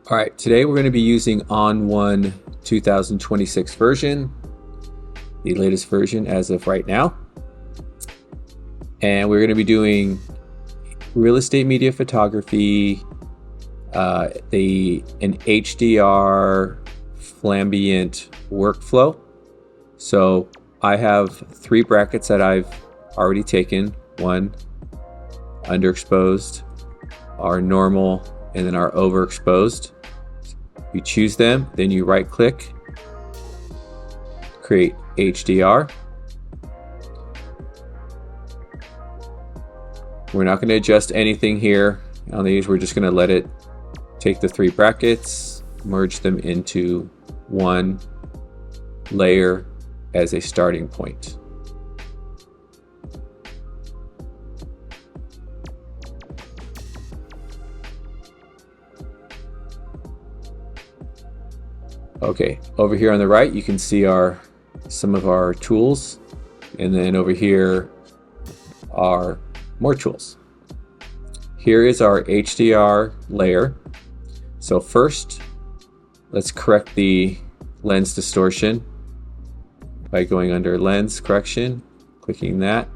All right, today we're going to be using ON1 2026 version, the latest version as of right now. And we're going to be doing real estate media photography, an HDR Flambient workflow. So I have 3 brackets that I've already taken, one underexposed, our normal, and then our overexposed. You choose them, then you right click, create HDR. We're not going to adjust anything here on these. We're just going to let it take the 3 brackets, merge them into one layer as a starting point. Okay, over here on the right, you can see some of our tools, and then over here are more tools. Here is our HDR layer. So first, let's correct the lens distortion by going under lens correction, clicking that.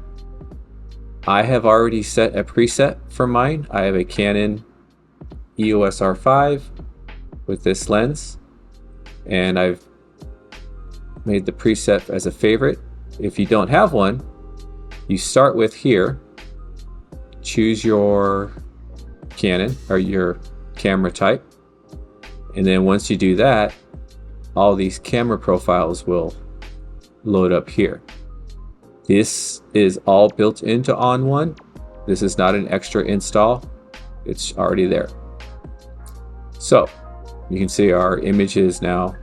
I have already set a preset for mine. I have a Canon EOS R5 with this lens, and I've made the preset as a favorite. If you don't have one, you start with here, choose your Canon or your camera type, and then once you do that, all these camera profiles will load up here. This is all built into ON1. This is not an extra install, it's already there. So you can see our image is now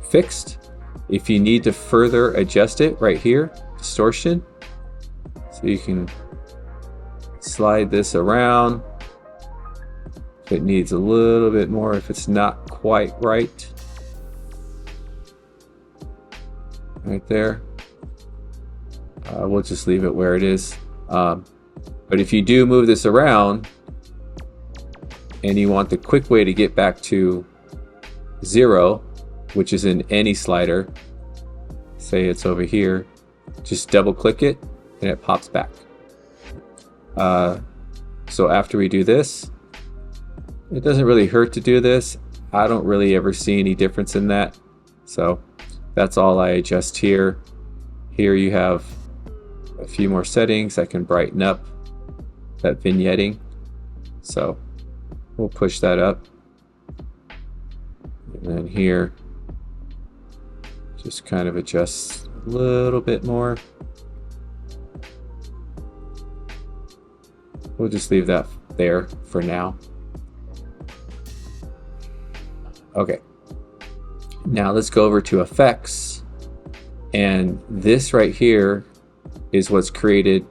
fixed. If you need to further adjust it, right here, distortion, so you can slide this around if it needs a little bit more, if it's not quite right there. We'll just leave it where it is. But if you do move this around and you want the quick way to get back to 0, which is in any slider, say it's over here, just double click it and it pops back. So after we do this, it doesn't really hurt to do this. I don't really ever see any difference in that. So that's all I adjust here. Here you have a few more settings. I can brighten up that vignetting. So we'll push that up. And then here, just kind of adjust a little bit more. We'll just leave that there for now. Okay. Now let's go over to effects. And this right here is what's created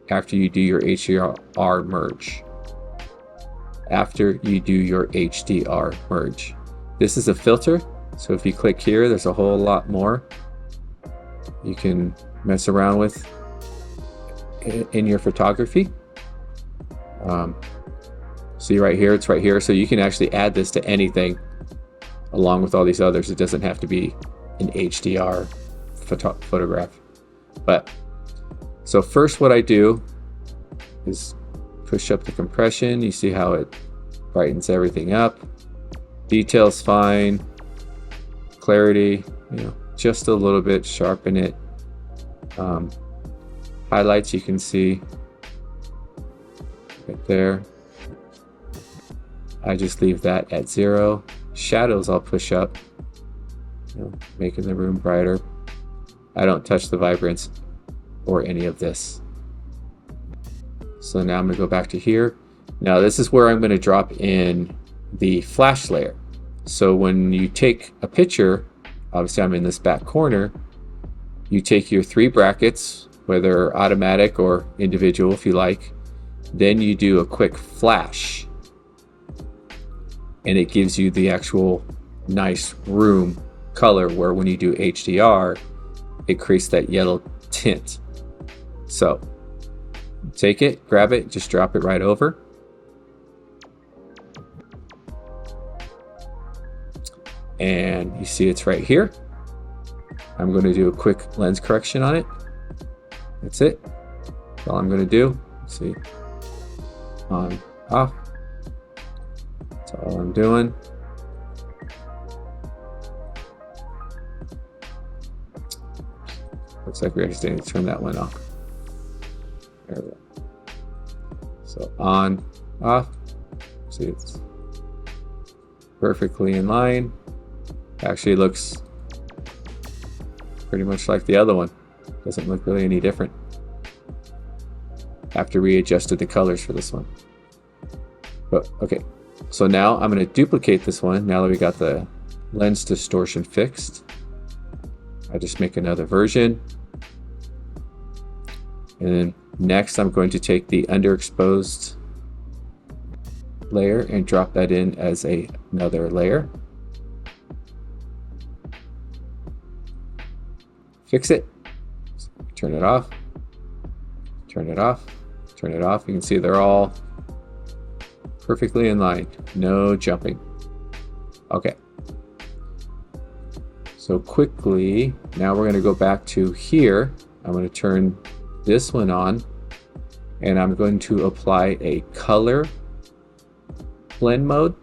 after you do your HDR merge. After you do your HDR merge. This is a filter, so if you click here, there's a whole lot more you can mess around with in your photography. See right here, it's right here, so you can actually add this to anything along with all these others. It doesn't have to be an HDR photograph. But so first what I do is push up the compression. You see how it brightens everything up. Detail's fine. Clarity, just a little bit, sharpen it. Highlights you can see right there. I just leave that at 0. Shadows I'll push up, making the room brighter. I don't touch the vibrance or any of this. So now I'm going to go back to here. Now this is where I'm going to drop in the flash layer. So when you take a picture, obviously I'm in this back corner, you take your 3 brackets, whether automatic or individual if you like, then you do a quick flash and it gives you the actual nice room color, where when you do HDR it creates that yellow tint. So take it, grab it, just drop it right over. and you see it's right here. I'm going to do a quick lens correction on it. That's it. That's all I'm going to do. Let's see. On, off. That's all I'm doing. Looks like we accidentally turned that one off. There we go. So on, off. See, it's perfectly in line. Actually looks pretty much like the other one. Doesn't look really any different after we adjusted the colors for this one. But okay, so now I'm going to duplicate this one. Now that we got the lens distortion fixed, I just make another version. And then next I'm going to take the underexposed layer and drop that in as another layer. Fix it. Turn it off. Turn it off. Turn it off. You can see they're all perfectly in line. No jumping. Okay. So quickly, now we're going to go back to here. I'm going to turn this one on, and I'm going to apply a color blend mode.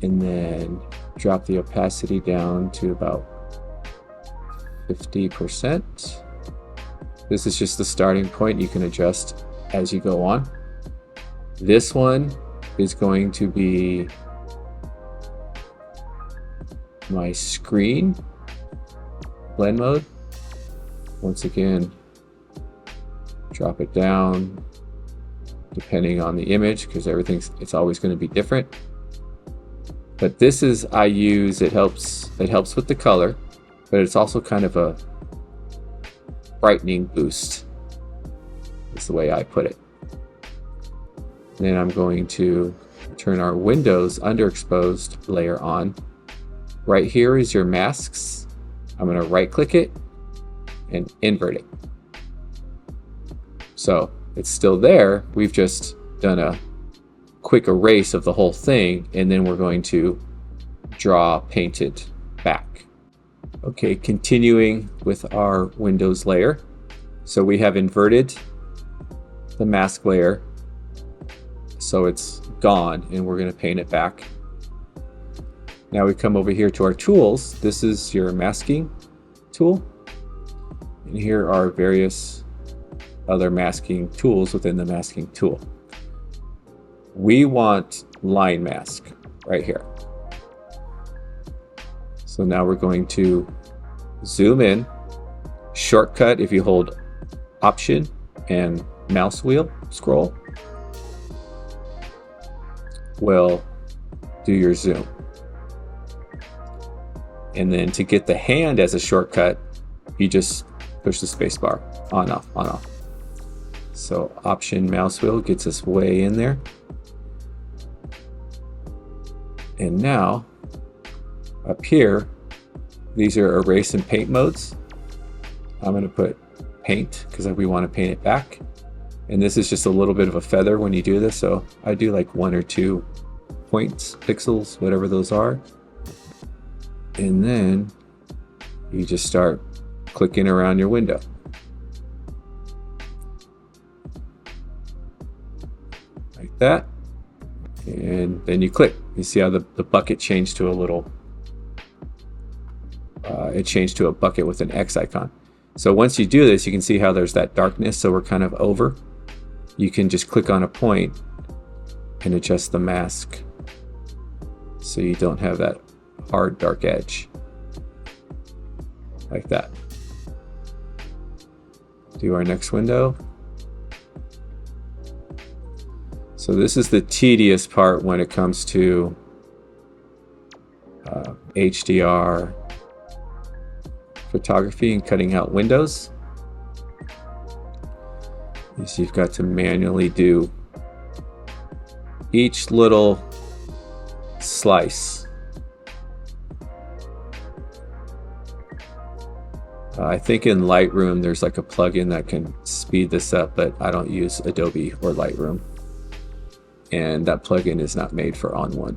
And then drop the opacity down to about 50%. This is just the starting point. You can adjust as you go on. This one is going to be my screen blend mode. Once again, drop it down depending on the image, because it's always going to be different. But this is, I use, it helps with the color, but it's also kind of a brightening boost. That's the way I put it. Then I'm going to turn our Windows underexposed layer on. Right here is your masks. I'm going to right click it and invert it. So it's still there. We've just done a quick erase of the whole thing, and then we're going to draw painted back. Okay, continuing with our Windows layer. So we have inverted the mask layer, so it's gone, and we're going to paint it back. Now we come over here to our tools. This is your masking tool, and here are various other masking tools within the masking tool. We want line mask right here. So now we're going to zoom in. Shortcut, if you hold Option and mouse wheel scroll, will do your zoom. And then to get the hand as a shortcut, you just push the space bar, on, off, on, off. So Option mouse wheel gets us way in there. And now up here, these are erase and paint modes. I'm going to put paint because we want to paint it back. And this is just a little bit of a feather when you do this. So I do like 1 or 2 points, pixels, whatever those are. And then you just start clicking around your window. Like that. And then you click. You see how the bucket changed to a little, it changed to a bucket with an X icon. So once you do this, you can see how there's that darkness, so we're kind of over. You can just click on a point and adjust the mask so you don't have that hard dark edge. Like that. Do our next window. So this is the tedious part when it comes to HDR photography and cutting out windows. So you've got to manually do each little slice. I think in Lightroom there's like a plugin that can speed this up, but I don't use Adobe or Lightroom. and that plugin is not made for ON1.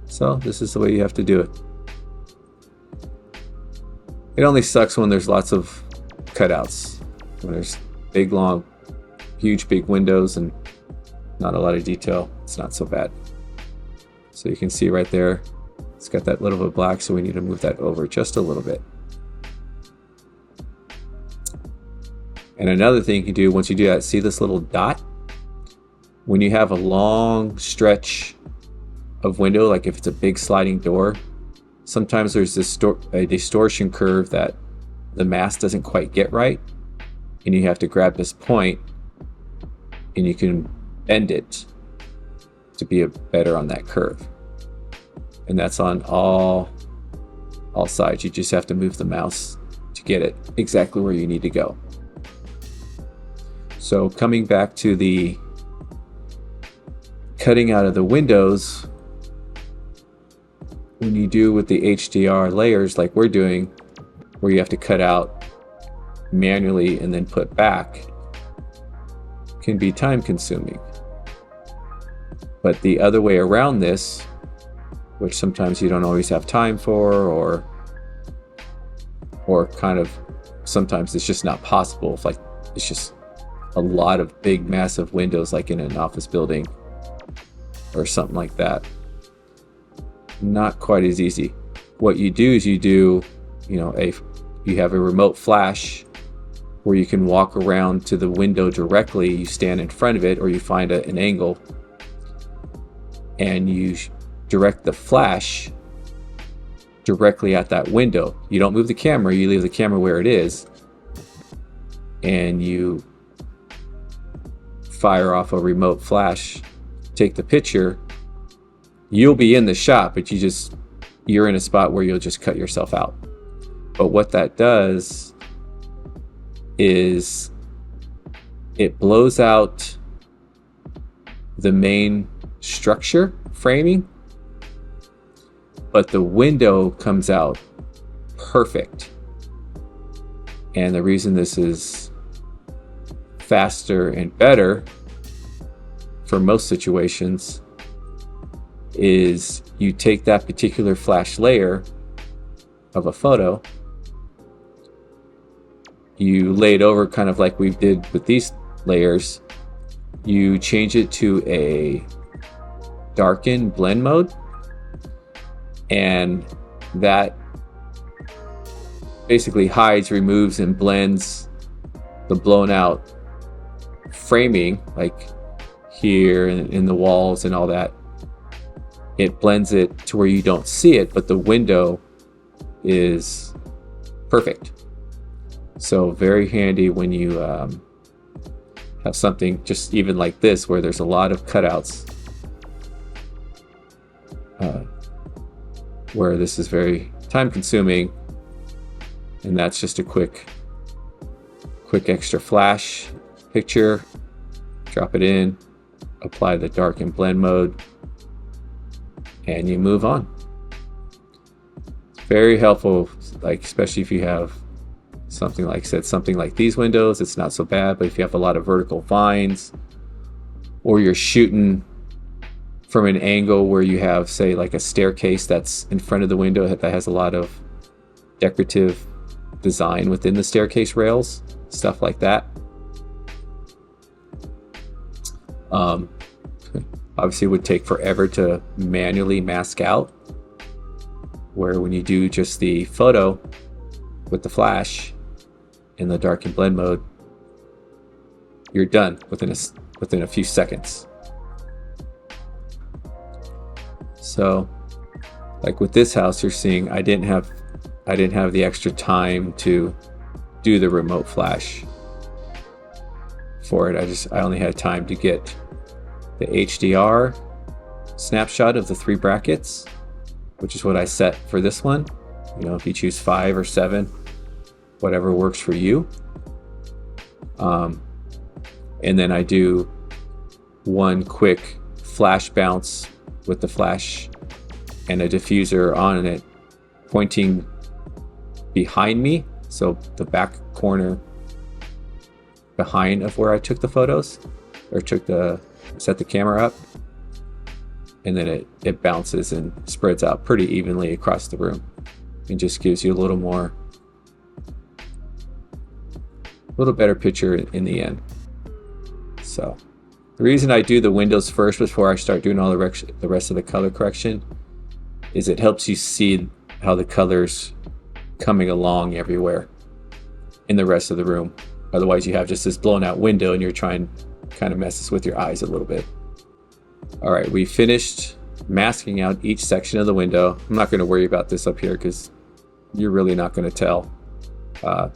So this is the way you have to do it. It only sucks when there's lots of cutouts, when there's big, long, huge, big windows and not a lot of detail. It's not so bad. So you can see right there, it's got that little bit of black, so we need to move that over just a little bit. And another thing you can do once you do that, see this little dot? When you have a long stretch of window, like if it's a big sliding door, sometimes there's this a distortion curve that the mask doesn't quite get right, and you have to grab this point and you can bend it to be better on that curve. And that's on all sides. You just have to move the mouse to get it exactly where you need to go. So coming back to the cutting out of the windows, when you do with the HDR layers like we're doing, where you have to cut out manually and then put back, can be time consuming. But the other way around this, which sometimes you don't always have time for, or kind of sometimes it's just not possible, if like it's just a lot of big massive windows like in an office building or something like that, not quite as easy. What you do is you have a remote flash where you can walk around to the window directly. You stand in front of it, or you find an angle and you direct the flash directly at that window. You don't move the camera, you leave the camera where it is, and you fire off a remote flash, take the picture. You'll be in the shot, but you're in a spot where you'll just cut yourself out. But what that does is it blows out the main structure framing, but the window comes out perfect. And the reason this is faster and better for most situations is you take that particular flash layer of a photo, you lay it over kind of like we did with these layers, you change it to a darken blend mode, and that basically hides, removes, and blends the blown out framing, like here and in the walls and all that. It blends it to where you don't see it, but the window is perfect. So very handy when you have something just even like this where there's a lot of cutouts, where this is very time consuming, and that's just a quick extra flash picture, drop it in, apply the darken blend mode, and you move on. It's very helpful, like especially if you have something like these windows, it's not so bad. But if you have a lot of vertical vines, or you're shooting from an angle where you have, say, like a staircase that's in front of the window that has a lot of decorative design within the staircase rails, stuff like that. Obviously it would take forever to manually mask out, where when you do just the photo with the flash in the darken blend mode, you're done within a few seconds. So like with this house, you're seeing I didn't have the extra time to do the remote flash for it. I only had time to get the HDR snapshot of the 3 brackets, which is what I set for this one. If you choose 5 or 7, whatever works for you. And then I do one quick flash bounce with the flash and a diffuser on it pointing behind me, so the back corner behind of where I took the photos. or set the camera up, and then it bounces and spreads out pretty evenly across the room and just gives you a little better picture in the end. So the reason I do the windows first before I start doing all the rest of the color correction is it helps you see how the colors coming along everywhere in the rest of the room. Otherwise you have just this blown out window and you're trying, kind of messes with your eyes a little bit. All right, we finished masking out each section of the window. I'm not going to worry about this up here because you're really not going to tell. But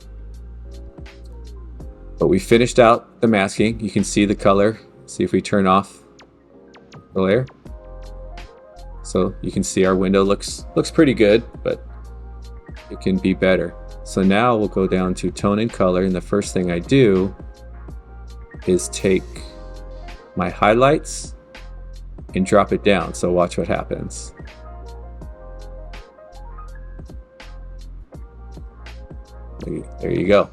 we finished out the masking. You can see the color. See if we turn off the layer. So you can see our window looks pretty good, but it can be better. So now we'll go down to tone and color, and the first thing I do is take my highlights and drop it down. So watch what happens. There you go.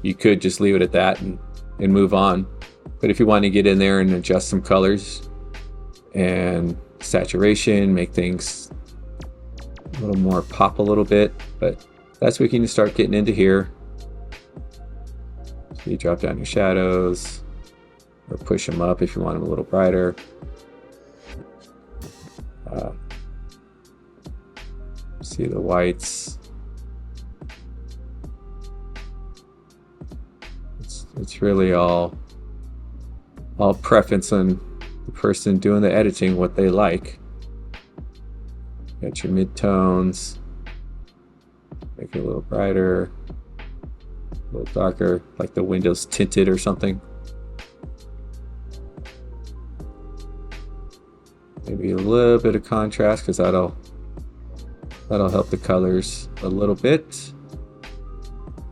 You could just leave it at that and move on. But if you want to get in there and adjust some colors and saturation, make things a little more pop a little bit, but that's what you can start getting into here. So you drop down your shadows or push them up if you want them a little brighter. See the whites. It's really all preference on the person doing the editing, what they like. Got your mid-tones. Make it a little brighter, a little darker, like the window's tinted or something. Maybe a little bit of contrast because that'll help the colors a little bit.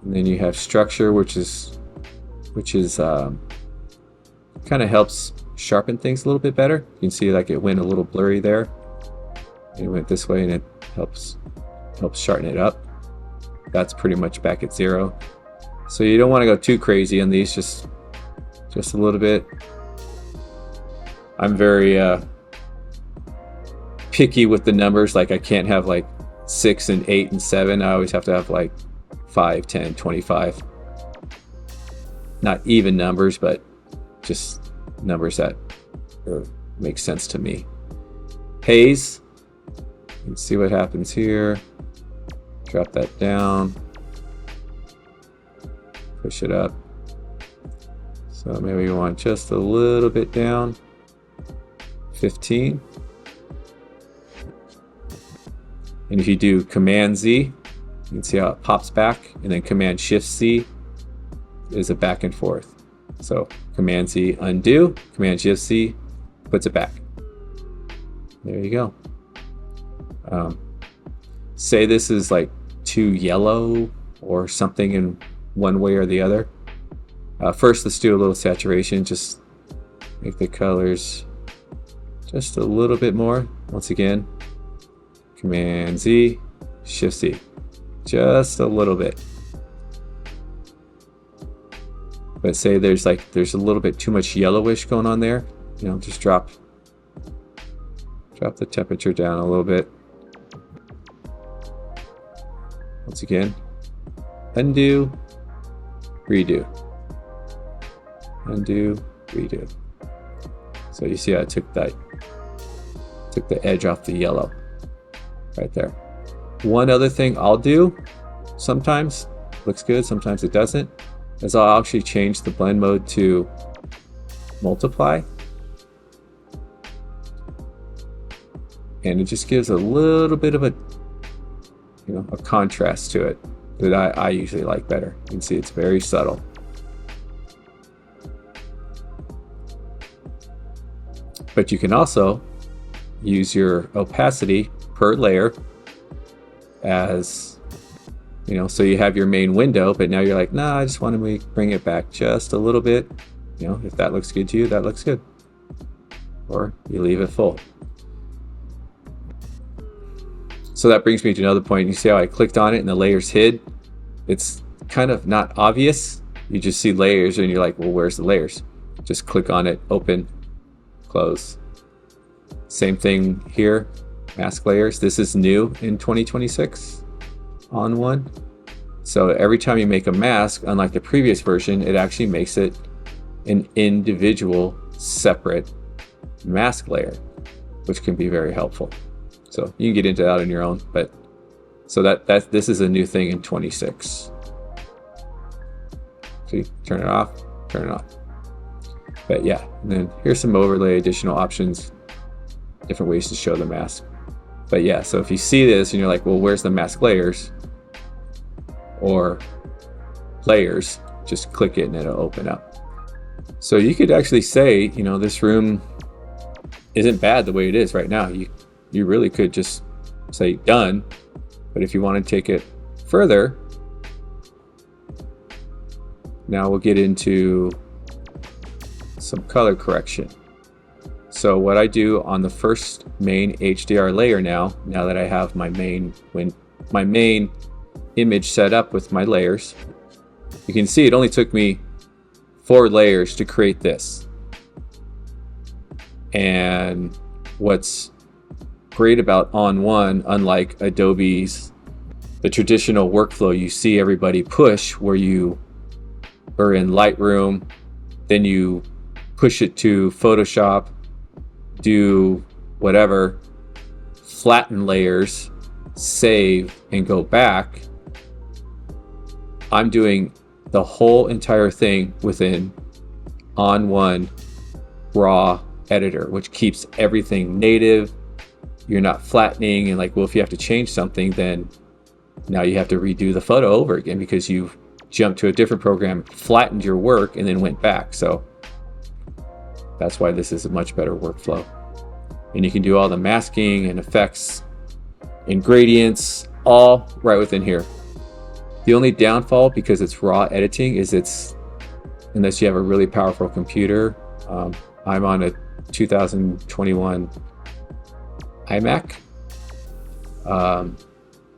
And then you have structure, which is kind of helps sharpen things a little bit better. You can see like it went a little blurry there. It went this way and it helps sharpen it up. That's pretty much back at 0. So you don't want to go too crazy on these, just a little bit. I'm very picky with the numbers. Like I can't have like 6 and 8 and 7. I always have to have like 5, 10, 25. Not even numbers, but just numbers that make sense to me. Haze. You can see what happens here. Drop that down. Push it up. So maybe you want just a little bit down. 15. And if you do Command Z, you can see how it pops back, and then Command Shift C is a back and forth. So Command Z, undo, Command Shift C puts it back. There you go. Say this is like too yellow or something in one way or the other. First, let's do a little saturation. Just make the colors just a little bit more. Once again, Command Z, Shift C, just a little bit. But say there's a little bit too much yellowish going on there, just drop the temperature down a little bit. Once again, undo, redo, undo, redo. So you see how I took the edge off the yellow right there. One other thing I'll do, sometimes looks good, sometimes it doesn't, is I'll actually change the blend mode to multiply. And it just gives a little bit of a contrast to it that I usually like better. You can see it's very subtle. But you can also use your opacity per layer as, so you have your main window, but now you're like, nah, I just want to bring it back just a little bit. If that looks good to you, that looks good. Or you leave it full. So that brings me to another point. You see how I clicked on it and the layers hid? It's kind of not obvious. You just see layers and you're like, well, where's the layers? just click on it, open, close. Same thing here, mask layers. This is new in 2026 ON1. So every time you make a mask, unlike the previous version, it actually makes it an individual separate mask layer, which can be very helpful. So you can get into that on your own, but so this is a new thing in 26. See, turn it off, turn it on. But yeah, and then here's some overlay additional options, different ways to show the mask. But yeah, so if you see this and you're like, well, where's the mask layers or layers, just click it and it'll open up. So you could actually say, you know, this room isn't bad the way it is right now. You really could just say done. But if you want to take it further, now we'll get into some color correction. So what I do on the first main HDR layer now that I have my main image set up with my layers, you can see it only took me 4 layers to create this. And what's great about ON1, unlike Adobe's, the traditional workflow you see everybody push, where you are in Lightroom, then you push it to Photoshop, do whatever, flatten layers, save, and go back. I'm doing the whole entire thing within ON1 raw editor, which keeps everything native. You're not flattening and like, well, if you have to change something, then now you have to redo the photo over again because you've jumped to a different program, flattened your work, and then went back. So that's why this is a much better workflow. And you can do all the masking and effects and gradients all right within here. The only downfall, because it's raw editing, is unless you have a really powerful computer. I'm on a 2021 iMac,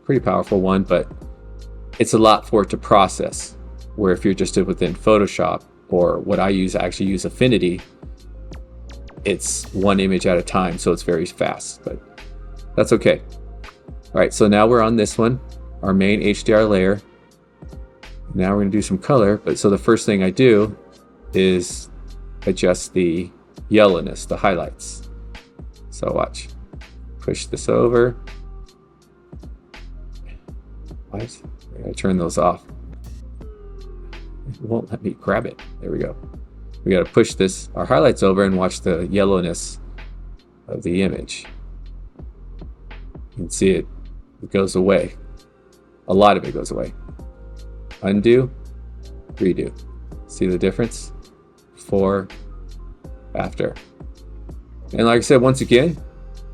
pretty powerful one, but it's a lot for it to process. Where if you're just within Photoshop, or what I actually use Affinity, it's one image at a time, so it's very fast, but that's okay. All right, so now we're on this one, our main HDR layer. Now we're gonna do some color, but so the first thing I do is adjust the yellowness, the highlights. So watch, push this over. Why is I turn those off? It won't let me grab it. There we go. We got to push our highlights over and watch the yellowness of the image. You can see it goes away. A lot of it goes away. Undo, redo. See the difference? Before, after. And like I said, once again,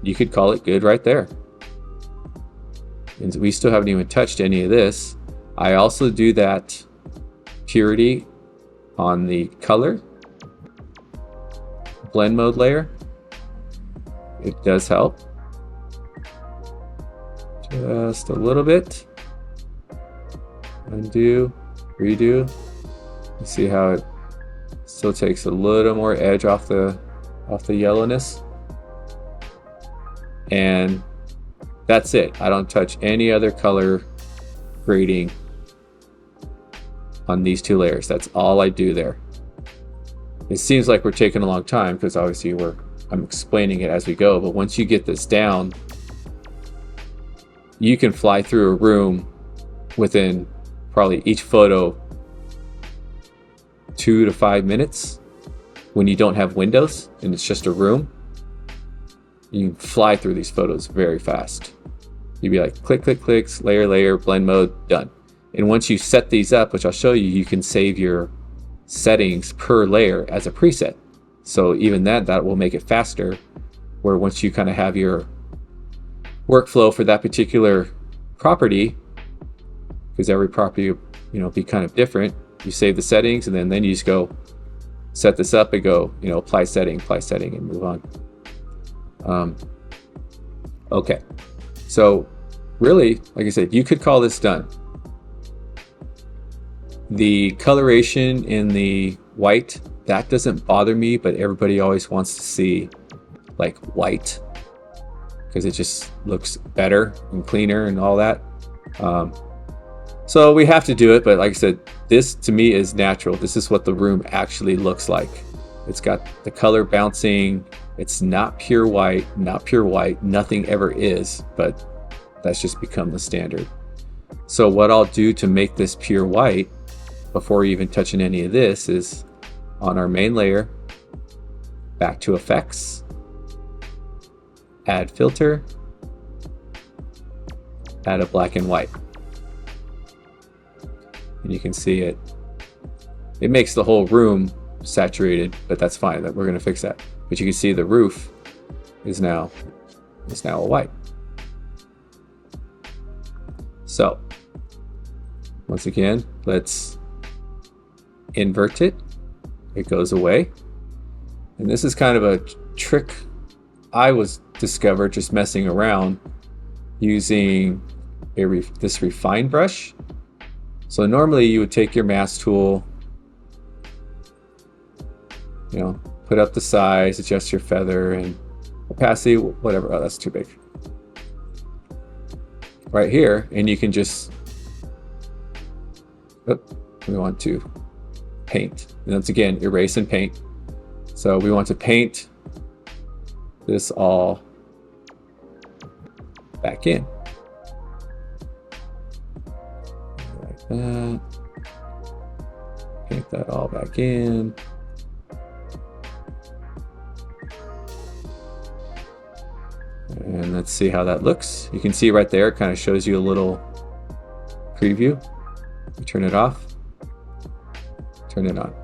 you could call it good right there. And we still haven't even touched any of this. I also do that purity on the color blend mode layer. It does help. Just a little bit. Undo, redo. You see how it still takes a little more edge off the yellowness. And that's it. I don't touch any other color grading on these 2 layers. That's all I do there. It seems like we're taking a long time because obviously I'm explaining it as we go, but once you get this down, you can fly through a room within probably each photo 2 to 5 minutes when you don't have windows and it's just a room. You can fly through these photos very fast. You'd be like click, click, clicks, layer, blend mode, done. And once you set these up, which I'll show you, you can save your settings per layer as a preset. So even that will make it faster, where once you kind of have your workflow for that particular property, because every property, be kind of different, you save the settings and then you just go set this up and go, apply setting and move on. Okay. So really, like I said, you could call this done. The coloration in the white that doesn't bother me, but everybody always wants to see like white because it just looks better and cleaner and all that. So we have to do it, but like I said, this to me is natural. This is what the room actually looks like. It's got the color bouncing. It's not pure white, nothing ever is, but that's just become the standard. So what I'll do to make this pure white before even touching any of this is on our main layer, back to effects, add filter, add a black and white. And you can see it makes the whole room saturated, but that's fine. That we're going to fix that. But you can see the roof is now a white. So once again, let's invert it. It goes away. And this is kind of a trick I was discovered just messing around using this refine brush. So normally you would take your mask tool, you know, put up the size, adjust your feather and opacity, whatever. Oh, that's too big. Right here, and you can just, we want to paint. And once again, erase and paint. So we want to paint this all back in. Like that. Paint that all back in. And let's see how that looks. You can see right there, it kind of shows you a little preview. You turn it off, turn it on.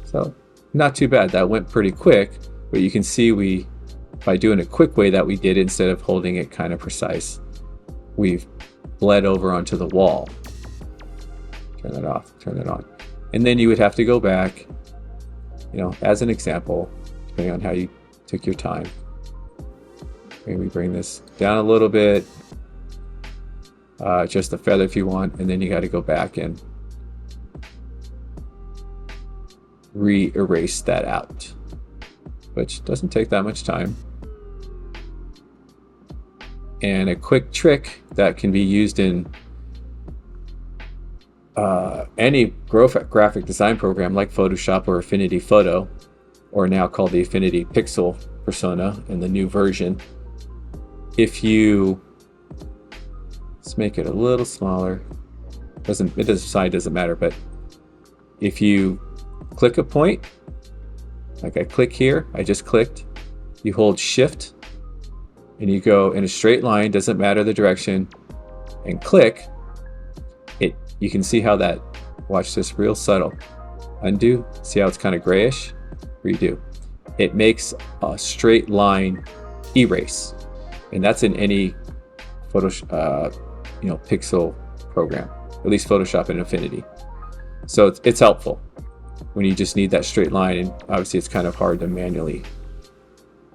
So not too bad. That went pretty quick, but you can see by doing a quick way that we did instead of holding it kind of precise, we've bled over onto the wall. Turn that off, turn it on. And then you would have to go back, you know, as an example, depending on how you took your time. Maybe bring this down a little bit, just a feather if you want, and then you got to go back and re-erase that out, which doesn't take that much time. And a quick trick that can be used in any graphic design program like Photoshop or Affinity Photo, or now called the Affinity Pixel persona in the new version. If you, let's make it a little smaller. Doesn't matter, but if you click a point, like I click here, I just clicked, you hold shift and you go in a straight line, doesn't matter the direction, and click it. You can see how that, watch this, real subtle. Undo, see how it's kind of grayish? Redo. It makes a straight line erase, and that's in any Pixel program, at least Photoshop and Affinity. So it's helpful when you just need that straight line, and obviously it's kind of hard to manually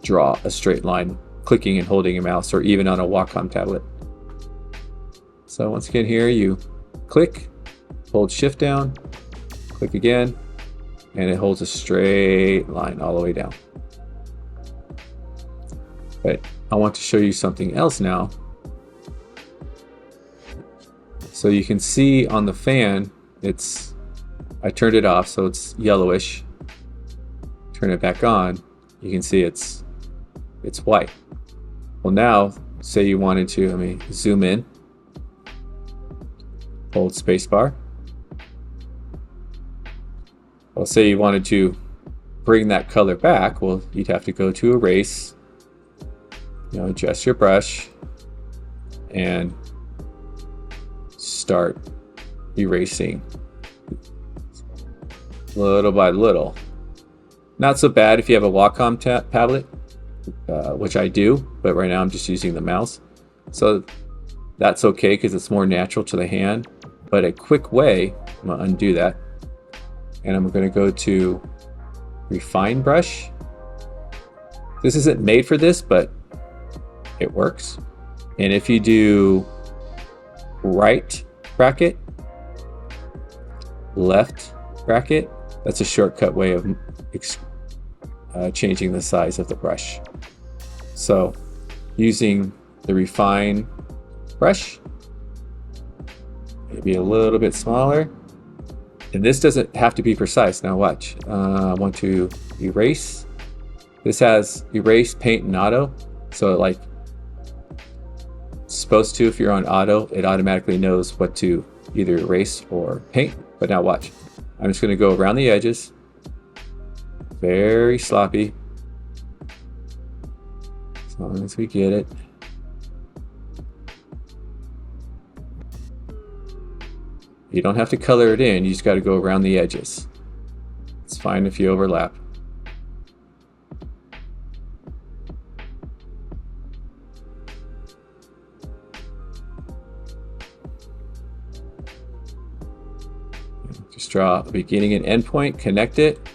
draw a straight line clicking and holding a mouse, or even on a Wacom tablet. So once again here, you click, hold shift down, click again, and it holds a straight line all the way down. But I want to show you something else now. So you can see on the fan, I turned it off so it's yellowish. Turn it back on, you can see it's white. Well, now say you wanted to, let me zoom in, hold spacebar. Well, say you wanted to bring that color back, well, you'd have to go to erase, adjust your brush and start erasing little by little. Not so bad if you have a Wacom tablet, which I do, but right now I'm just using the mouse. So that's okay because it's more natural to the hand. But a quick way, I'm gonna undo that. And I'm gonna go to Refine Brush. This isn't made for this, but it works. And if you do right bracket, left bracket, that's a shortcut way of changing the size of the brush. So using the refine brush, maybe a little bit smaller, and this doesn't have to be precise. Now watch, I want to erase. This has erase, paint, and auto, so like it's supposed to, if you're on auto, it automatically knows what to either erase or paint. But now watch, I'm just going to go around the edges, very sloppy, as long as we get it. You don't have to color it in, you just got to go around the edges. It's fine if you overlap. Just draw a beginning and end point, connect it.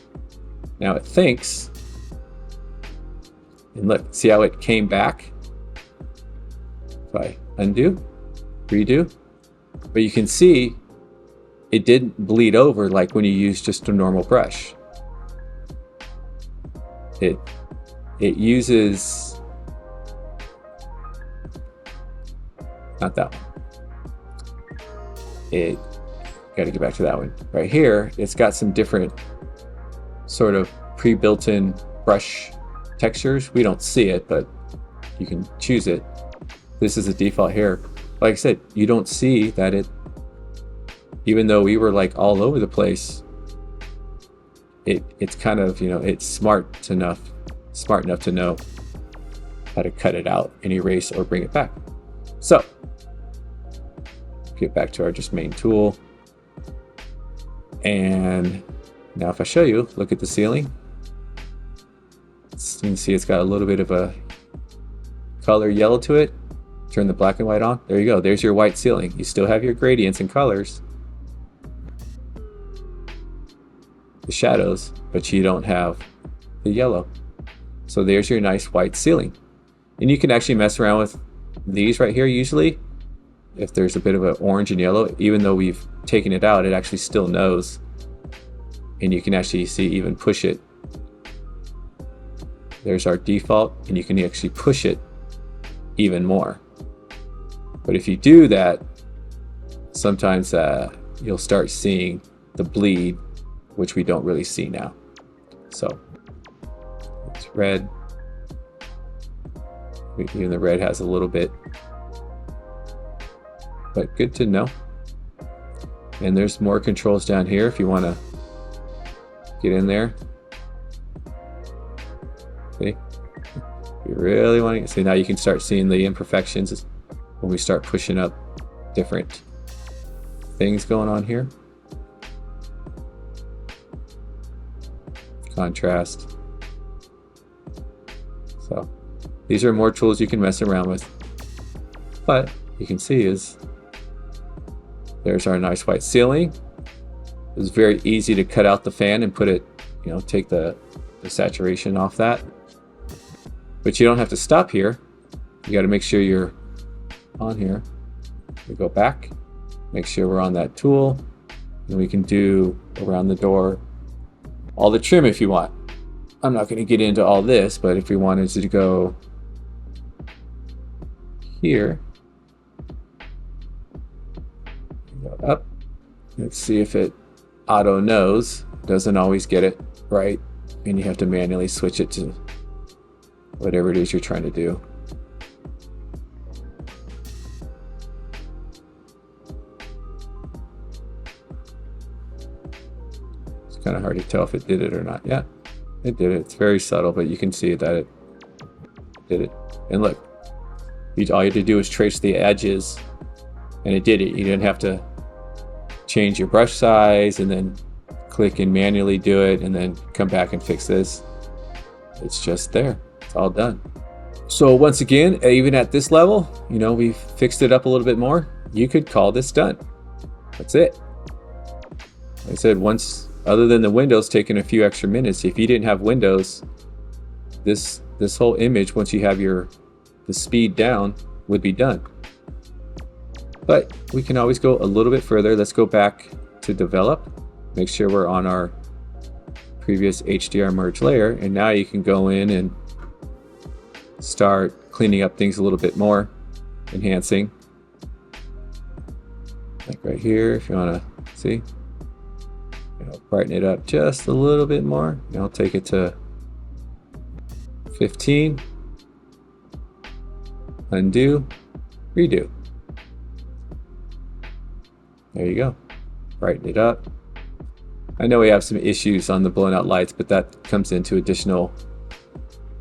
Now it thinks, and look, see how it came back? If I undo, redo, but you can see it didn't bleed over like when you use just a normal brush. It uses, not that one. Got to get back to that one. Right here, it's got some different sort of pre-built-in brush textures. We don't see it, but you can choose it. This is the default here. Like I said, you don't see that it, even though we were like all over the place, it's kind of, you know, it's smart enough to know how to cut it out and erase or bring it back. So get back to our just main tool. And now if I show you, look at the ceiling. You can see it's got a little bit of a color yellow to it. Turn the black and white on. There you go. There's your white ceiling. You still have your gradients and colors, the shadows, but you don't have the yellow. So there's your nice white ceiling. And you can actually mess around with these right here. Usually if there's a bit of an orange and yellow, even though we've taken it out, it actually still knows. And you can actually see, even push it. There's our default, and you can actually push it even more. But if you do that, sometimes you'll start seeing the bleed, which we don't really see now. So it's red. Even the red has a little bit, but good to know. And there's more controls down here if you want to get in there. See, if you really want to see, now you can start seeing the imperfections when we start pushing up different things going on here. Contrast. So these are more tools you can mess around with, but you can see is there's our nice white ceiling. It's very easy to cut out the fan and put it, you know, take the saturation off that. But you don't have to stop here. You got to make sure you're on here. We go back, make sure we're on that tool, and we can do around the door all the trim if you want. I'm not going to get into all this, but if we wanted to go here, go up. Let's see if it auto knows. Doesn't always get it right, and you have to manually switch it to whatever it is you're trying to do. It's kind of hard to tell if it did it or not. Yeah, it did it. It's very subtle, but you can see that it did it. And look, all you had to do is trace the edges, and it did it. You didn't have to change your brush size and then click and manually do it and then come back and fix this. It's just there. It's all done. So once again, even at this level, you know, we've fixed it up a little bit more. You could call this done. That's it. Like I said, once, other than the windows taking a few extra minutes, if you didn't have windows, this whole image, once you have the speed down, would be done. But we can always go a little bit further. Let's go back to develop, make sure we're on our previous HDR merge layer, and now you can go in and start cleaning up things a little bit more, enhancing. Like right here, if you want to see, brighten it up just a little bit more. I'll take it to 15, undo, redo. There you go, brighten it up. I know we have some issues on the blown out lights, but that comes into additional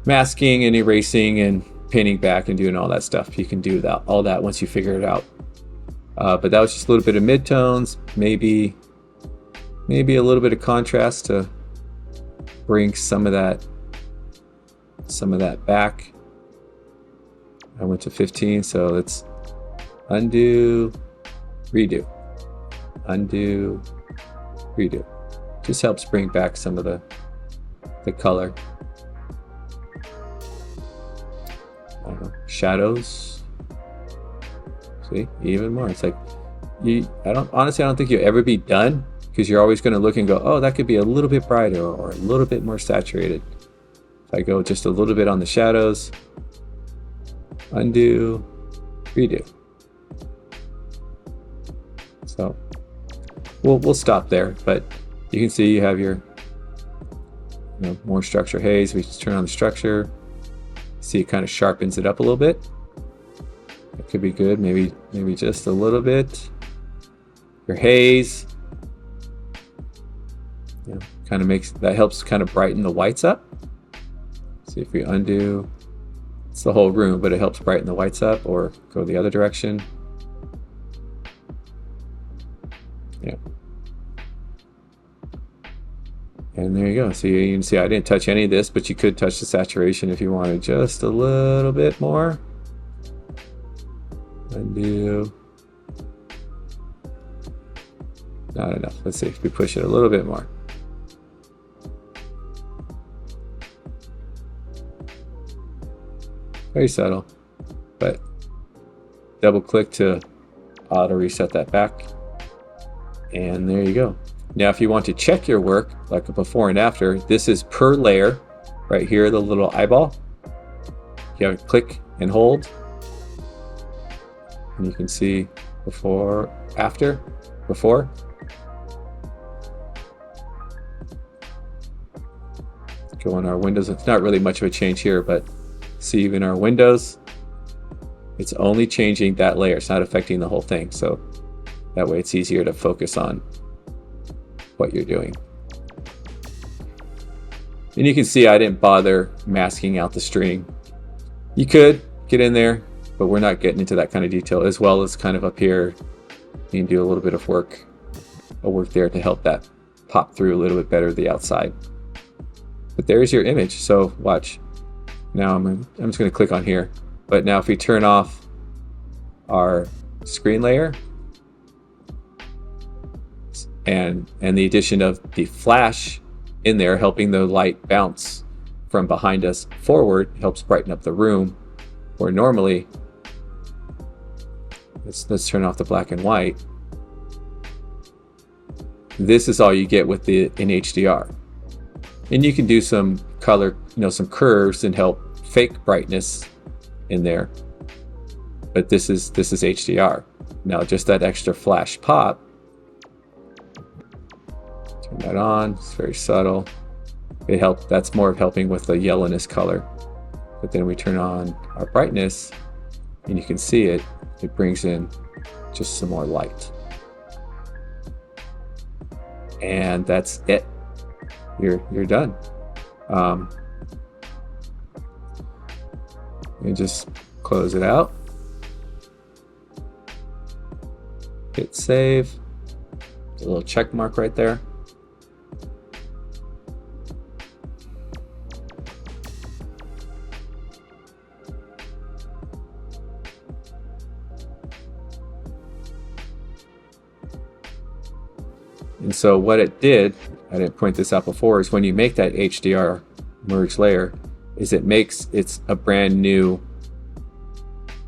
masking and erasing and painting back and doing all that stuff. You can do that, all that once you figure it out. But that was just a little bit of midtones, maybe a little bit of contrast to bring some of that back. I went to 15, so let's undo, redo, undo, redo. Just helps bring back some of the color. I don't know, shadows. See, even more. It's like honestly, I don't think you'll ever be done, because you're always going to look and go, oh, that could be a little bit brighter or a little bit more saturated. If I go just a little bit on the shadows, undo, redo. So we'll stop there, but you can see you have your more structure haze. We just turn on the structure. See, it kind of sharpens it up a little bit. That could be good. Maybe just a little bit. Your haze, kind of helps kind of brighten the whites up. See, if we undo, it's the whole room, but it helps brighten the whites up, or go the other direction. Yeah. And there you go. So you can see I didn't touch any of this, but you could touch the saturation if you wanted just a little bit more. Undo. Not enough. Let's see if we push it a little bit more. Very subtle, but double click to auto reset that back. And there you go. Now, if you want to check your work, like a before and after, this is per layer. Right here, the little eyeball. You have to click and hold. And you can see before, after, before. Go in our windows. It's not really much of a change here, but see, even our windows, it's only changing that layer. It's not affecting the whole thing. So that way it's easier to focus on what you're doing. And you can see I didn't bother masking out the string. You could get in there, but we're not getting into that kind of detail. As well as kind of up here, you can do a little bit of work there to help that pop through a little bit better the outside. But there's your image. So watch. Now I'm just going to click on here. But now if we turn off our screen layer and the addition of the flash in there, helping the light bounce from behind us forward, helps brighten up the room. Where normally, let's turn off the black and white. This is all you get with in HDR. And you can do some color, some curves and help fake brightness in there. But this is HDR. Now just that extra flash pop. Turn that on. It's very subtle. It helps. That's more of helping with the yellowness color. But then we turn on our brightness, and you can see it. It brings in just some more light. And that's it. You're done. You just close it out. Hit save. There's a little check mark right there. And so what it did, I didn't point this out before, is when you make that HDR merge layer, is it's a brand new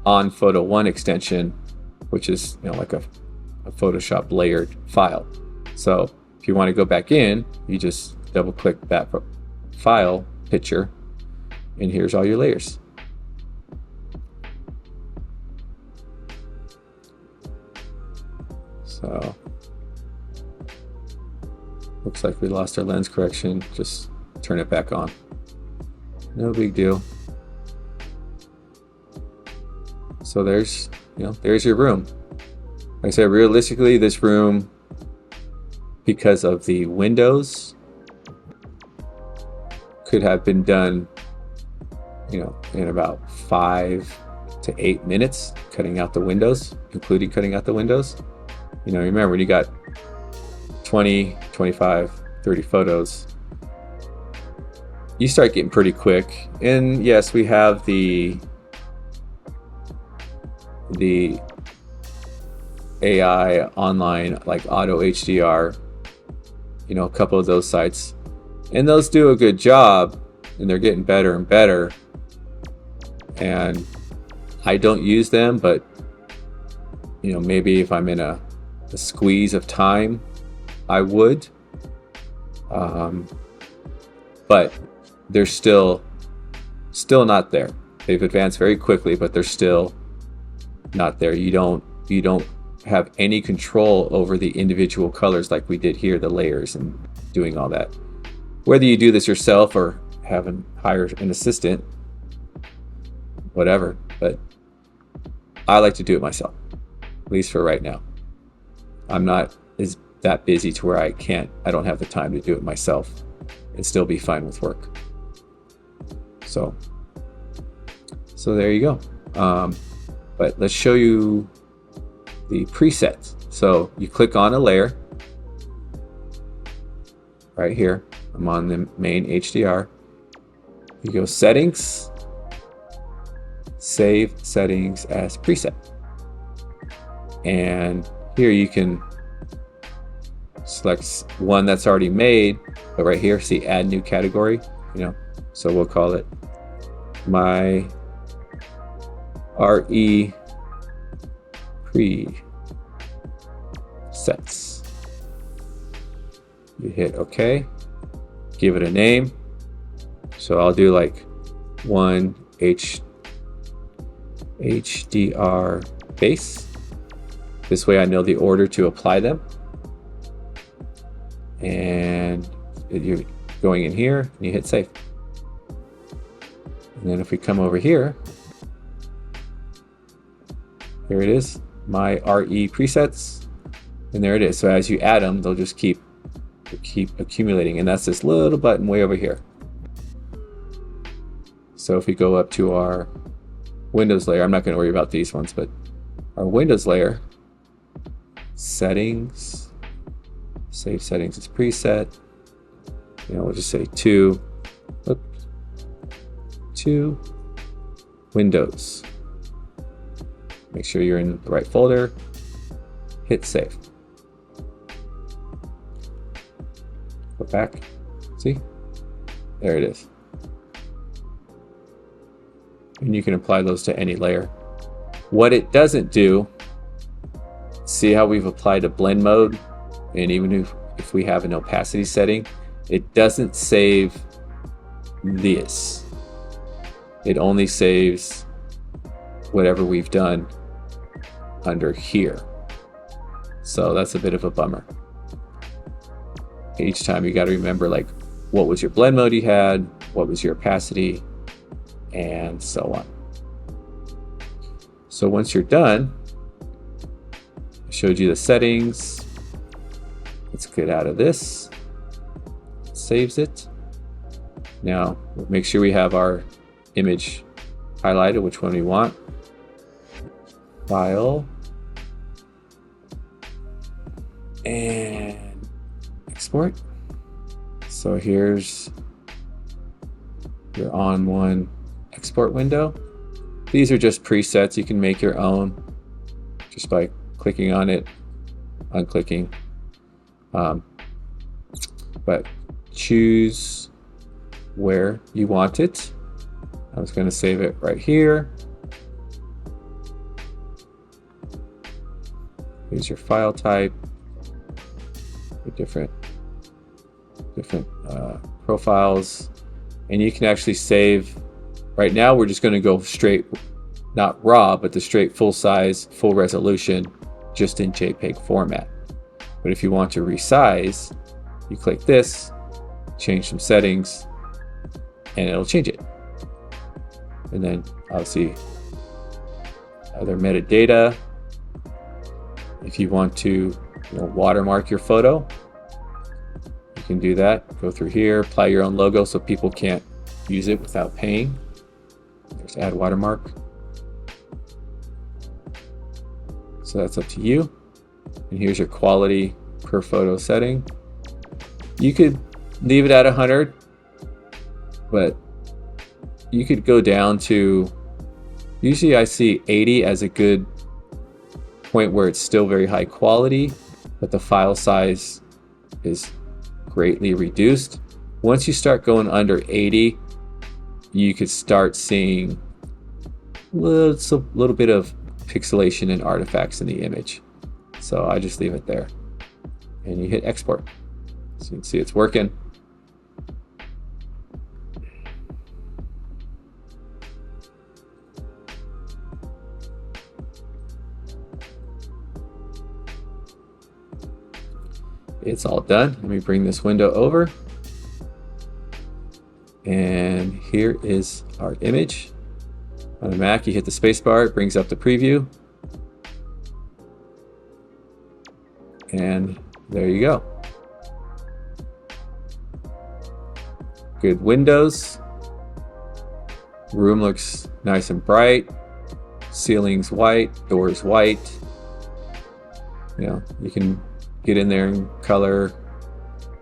on Photo 1 extension, which is like a Photoshop layered file. So If you want to go back in, you just double click that file picture, and here's all your layers. So looks like we lost our lens correction. Just turn it back on. No big deal. So there's your room. Like I said, realistically, this room, because of the windows, could have been done, in about 5 to 8 minutes, cutting out the windows, including cutting out the windows. Remember, when you got 20, 25, 30 photos, you start getting pretty quick. And yes, we have the AI online, like Auto HDR, a couple of those sites, and those do a good job, and they're getting better and better. And I don't use them, but maybe if I'm in a squeeze of time, I would. But they're still not there. They've advanced very quickly, but they're still not there. You don't have any control over the individual colors like we did here, the layers and doing all that. Whether you do this yourself or hire an assistant, whatever, but I like to do it myself, at least for right now. I'm not that busy to where I don't have the time to do it myself and still be fine with work. So there you go. But let's show you the presets. So you click on a layer right here. I'm on the main HDR. You go settings, save settings as preset. And here you can select one that's already made, but right here, see add new category, so we'll call it my RE presets. You hit OK, give it a name. So I'll do like one HDR base. This way I know the order to apply them. And you're going in here and you hit save. And then if we come over here, here it is, my RE presets, and there it is. So as you add them, they'll just keep accumulating, and that's this little button way over here. So if we go up to our Windows layer, I'm not going to worry about these ones, but our Windows layer, settings, save settings as preset. We'll just say to Windows. Make sure you're in the right folder. Hit save. Go back. See? There it is. And you can apply those to any layer. What it doesn't do, see how we've applied a blend mode, and even if we have an opacity setting, it doesn't save this. It only saves whatever we've done under here. So that's a bit of a bummer. Each time you got to remember, like, what was your blend mode you had, what was your opacity, and so on. So once you're done, I showed you the settings. Let's get out of this. Saves it. Now make sure we have our image highlighted, which one we want. File and export. So here's your ON1 export window. These are just presets. You can make your own just by clicking on it, unclicking. But choose where you want it. I was going to save it right here. Here's your file type. Different different profiles, and you can actually save. Right now we're just going to go straight, not raw, but the straight full size, full resolution, just in JPEG format. But if you want to resize, you click this, change some settings, and it'll change it. And then obviously other metadata. If you want to watermark your photo, you can do that. Go through here, apply your own logo so people can't use it without paying. There's add watermark. So that's up to you. And here's your quality per photo setting. You could leave it at 100, but you could go down to, usually I see 80 as a good point where it's still very high quality, but the file size is greatly reduced. Once you start going under 80, you could start seeing a little bit of pixelation and artifacts in the image. So I just leave it there. And you hit export. So you can see it's working. It's all done. Let me bring this window over. And here is our image. On a Mac, you hit the spacebar, it brings up the preview. And there you go. Good windows. Room looks nice and bright. Ceiling's white, doors white. You can get in there and color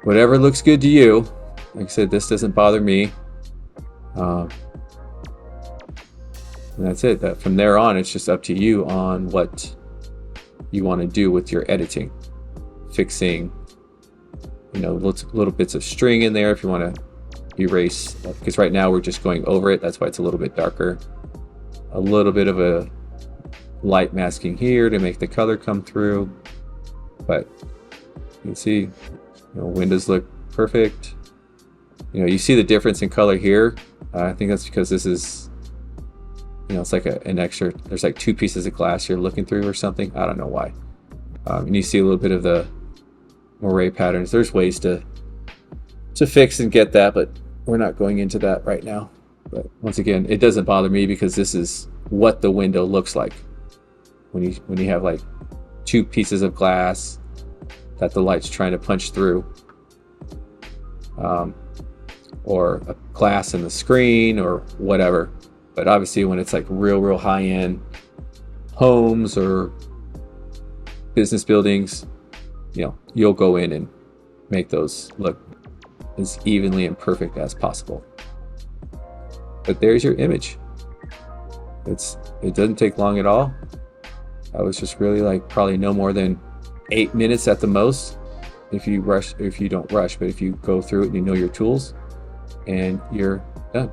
whatever looks good to you. Like I said, this doesn't bother me. And that's it. That from there on, it's just up to you on what you want to do with your editing. Fixing, little bits of string in there if you want to erase, because right now we're just going over it. That's why it's a little bit darker. A little bit of a light masking here to make the color come through. But you can see, windows look perfect. You see the difference in color here. I think that's because this is, it's like an extra, there's like 2 pieces of glass you're looking through or something. I don't know why. And you see a little bit of the moire patterns. There's ways to fix and get that, but we're not going into that right now. But once again, it doesn't bother me because this is what the window looks like when you have like 2 pieces of glass that the light's trying to punch through, or a glass in the screen or whatever. But obviously when it's like real high-end homes or business buildings, you'll go in and make those look as evenly and perfect as possible. But there's your image. It doesn't take long at all. I was just really like probably no more than 8 minutes at the most if you don't rush, but if you go through it and you know your tools, and you're done.